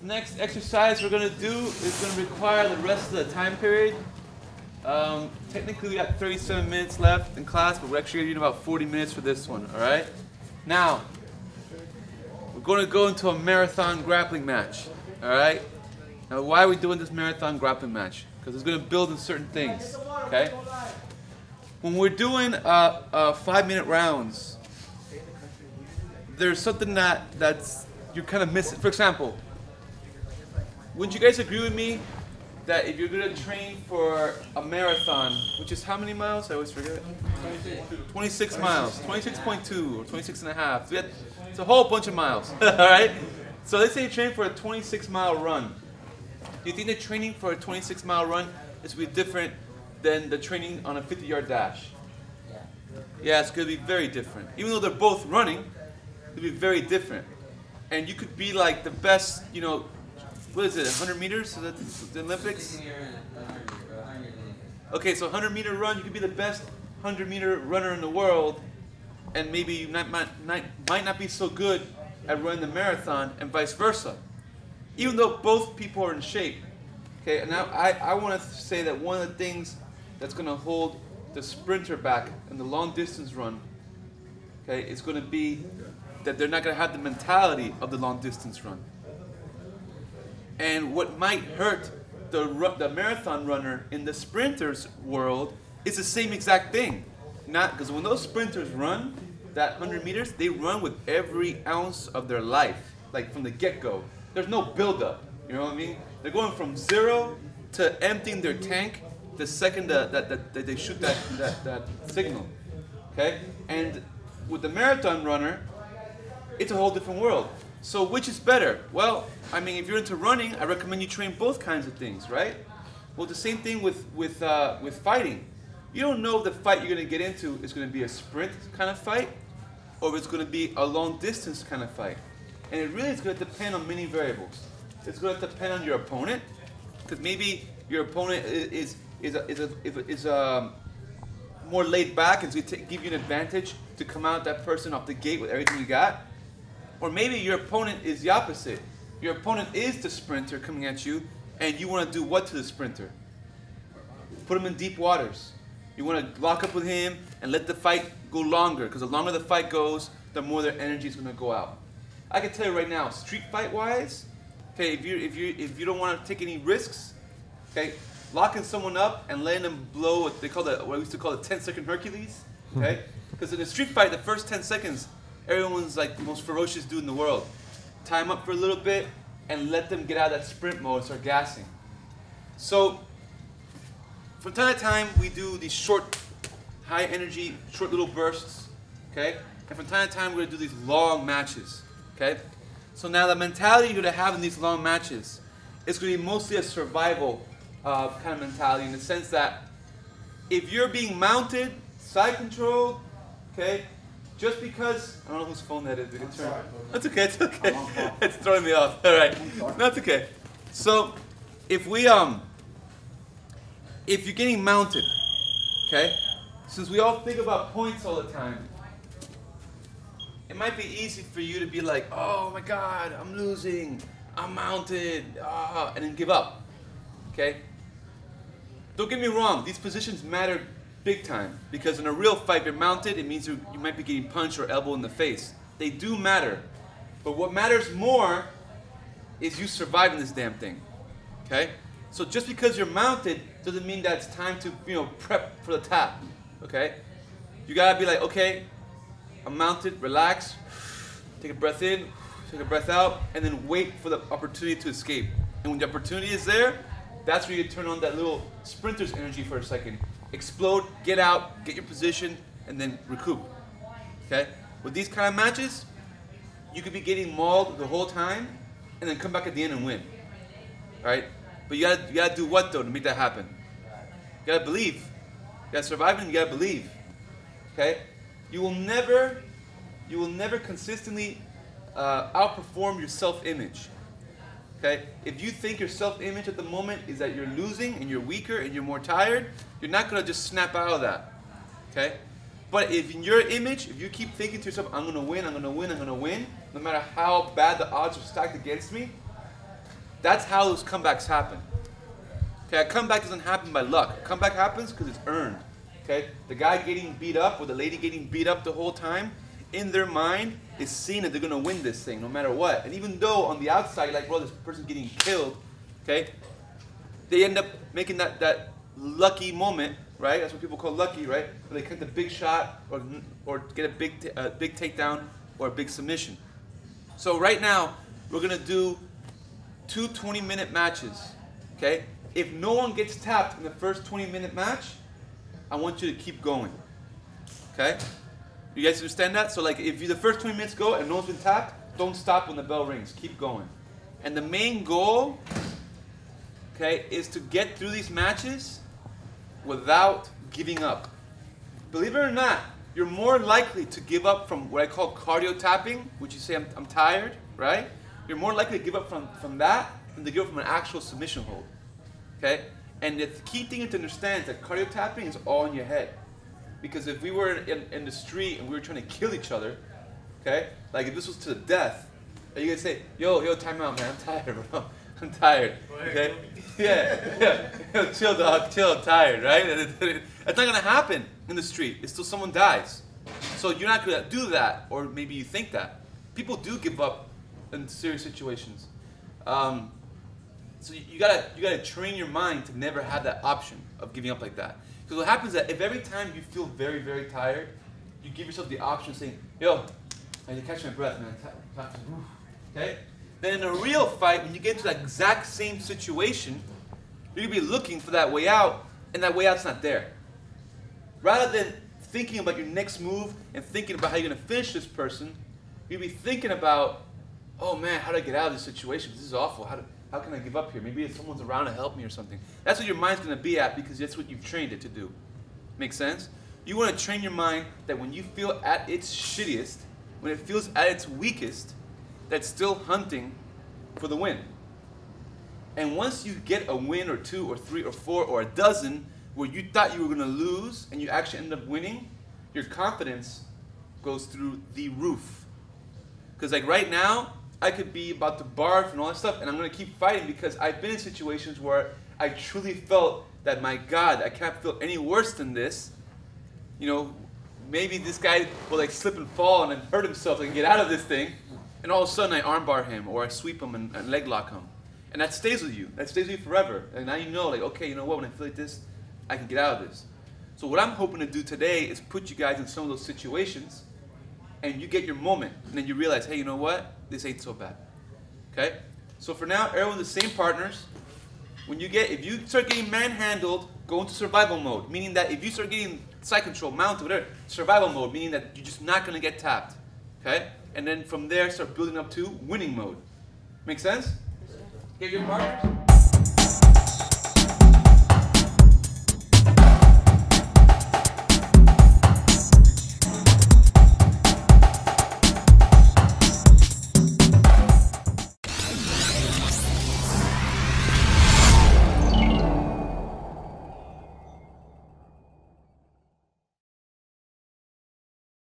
Next exercise we're going to do is going to require the rest of the time period. Technically we got 37 minutes left in class, but we're actually going to need about 40 minutes for this one, alright? Now, we're going to go into a marathon grappling match, alright? Now, why are we doing this marathon grappling match? Because it's going to build in certain things, okay? When we're doing 5-minute rounds, there's something that's you're kind of missing. For example, wouldn't you guys agree with me that if you're going to train for a marathon, which is how many miles? I always forget. 26 miles, 26.2 or 26 and a half. So it's a whole bunch of miles, all right? So let's say you train for a 26-mile run. Do you think the training for a 26-mile run is going to be different than the training on a 50-yard dash? Yeah, it's going to be very different. Even though they're both running, it'll be very different. And you could be like the best, you know, what is it, 100 meters? So that's the Olympics? Okay, so 100-meter run, you could be the best 100-meter runner in the world, and maybe you might not be so good at running the marathon, and vice versa. Even though both people are in shape. Okay, and now I want to say that one of the things that's going to hold the sprinter back in the long distance run, okay, is going to be that they're not going to have the mentality of the long distance run. And what might hurt the marathon runner in the sprinter's world is the same exact thing. Not because when those sprinters run that 100 meters, they run with every ounce of their life, like from the get-go. There's no build-up, you know what I mean? They're going from 0 to emptying their tank the second that they shoot that signal, okay? And with the marathon runner, it's a whole different world. So which is better? Well, I mean, if you're into running, I recommend you train both kinds of things, right? Well, the same thing with fighting. You don't know if the fight you're going to get into is going to be a sprint kind of fight, or if it's going to be a long distance kind of fight. And it really is going to depend on many variables. It's going to depend on your opponent, because maybe your opponent is more laid back and it's going to give you an advantage to come out that person off the gate with everything you got. Or maybe your opponent is the opposite. Your opponent is the sprinter coming at you, and you want to do what to the sprinter? Put him in deep waters. You want to lock up with him and let the fight go longer, because the longer the fight goes, the more their energy is going to go out. I can tell you right now, street fight wise, okay, if you don't want to take any risks, okay, locking someone up and letting them blow what they call what we used to call the 10-second Hercules, okay? Because in a street fight, the first 10 seconds, everyone's like the most ferocious dude in the world. Tie them up for a little bit and let them get out of that sprint mode and start gassing. So, from time to time, we do these short, high energy, short little bursts, okay? And from time to time, we're going to do these long matches, okay? So now the mentality you're going to have in these long matches is going to be mostly a survival kind of mentality, in the sense that if you're being mounted, side controlled, okay, just because, I don't know whose phone that is. That's okay, it's okay. It's throwing me off. All right, that's okay. So, if you're getting mounted, okay, since we all think about points all the time, it might be easy for you to be like, oh my God, I'm losing, I'm mounted, and then give up, okay? Don't get me wrong, these positions matter big time, because in a real fight, if you're mounted, it means you might be getting punched or elbowed in the face. They do matter, but what matters more is you surviving this damn thing, okay? So just because you're mounted doesn't mean that it's time to, you know, prep for the tap, okay? You gotta be like, okay, I'm mounted, relax, take a breath in, take a breath out, and then wait for the opportunity to escape. And when the opportunity is there, that's where you turn on that little sprinter's energy for a second. Explode, get out, get your position, and then recoup, okay? With these kind of matches, you could be getting mauled the whole time, and then come back at the end and win, right? But you gotta do what though to make that happen? You gotta believe. You gotta survive and you gotta believe, okay? You will never consistently outperform your self-image. Okay? If you think your self-image at the moment is that you're losing and you're weaker and you're more tired, you're not going to just snap out of that. Okay? But if in your image, if you keep thinking to yourself, I'm going to win, I'm going to win, I'm going to win, no matter how bad the odds are stacked against me, That's how those comebacks happen. Okay, a comeback doesn't happen by luck. A comeback happens because it's earned. Okay, the guy getting beat up or the lady getting beat up the whole time, in their mind is seeing that they're gonna win this thing no matter what. And even though on the outside, like, bro, this person's getting killed, okay, they end up making that lucky moment, right? That's what people call lucky, right? Where they get the big shot or get a big takedown or a big submission. So right now we're gonna do 2 20-minute matches. Okay? If no one gets tapped in the first 20-minute match, I want you to keep going. Okay? You guys understand that? So like if the first 20 minutes go and no one's been tapped, don't stop when the bell rings. Keep going. And the main goal, okay, is to get through these matches without giving up. Believe it or not, you're more likely to give up from what I call cardio tapping, which you say I'm tired, right? You're more likely to give up from that than to give up from an actual submission hold. Okay? And the key thing to understand is that cardio tapping is all in your head. Because if we were in the street and we were trying to kill each other, okay? Like if this was to the death, are you gonna say, yo, time out, man, I'm tired, bro. I'm tired. Okay? Yeah. Yo, chill, dog, chill, I'm tired, right? It's not gonna happen in the street. It's till someone dies. So you're not gonna do that, or maybe you think that. People do give up in serious situations. So you gotta train your mind to never have that option of giving up like that. Because what happens is that if every time you feel very, very tired, you give yourself the option of saying, yo, I need to catch my breath, man. Okay? Then in a real fight, when you get into that exact same situation, you're gonna be looking for that way out, and that way out's not there. Rather than thinking about your next move and thinking about how you're gonna finish this person, you'll be thinking about, oh man, how do I get out of this situation? This is awful. How can I give up here? Maybe if someone's around to help me or something. That's what your mind's going to be at because that's what you've trained it to do. Make sense? You want to train your mind that when you feel at its shittiest, when it feels at its weakest, that's still hunting for the win. And once you get a win or 2 or 3 or 4 or a dozen where you thought you were going to lose and you actually end up winning, your confidence goes through the roof. Because like right now, I could be about to barf and all that stuff, and I'm going to keep fighting because I've been in situations where I truly felt that, my God, I can't feel any worse than this. You know, maybe this guy will like slip and fall and hurt himself and get out of this thing, and all of a sudden I armbar him or I sweep him and leg lock him. And that stays with you. That stays with you forever. And now you know, like, okay, you know what, when I feel like this, I can get out of this. So what I'm hoping to do today is put you guys in some of those situations and you get your moment, and then you realize, hey, you know what? This ain't so bad. Okay? So for now, everyone the same partners. If you start getting manhandled, go into survival mode. Meaning that if you start getting side control, mounted, whatever, survival mode, meaning that you're just not gonna get tapped. Okay? And then from there, start building up to winning mode. Make sense? Get your partners.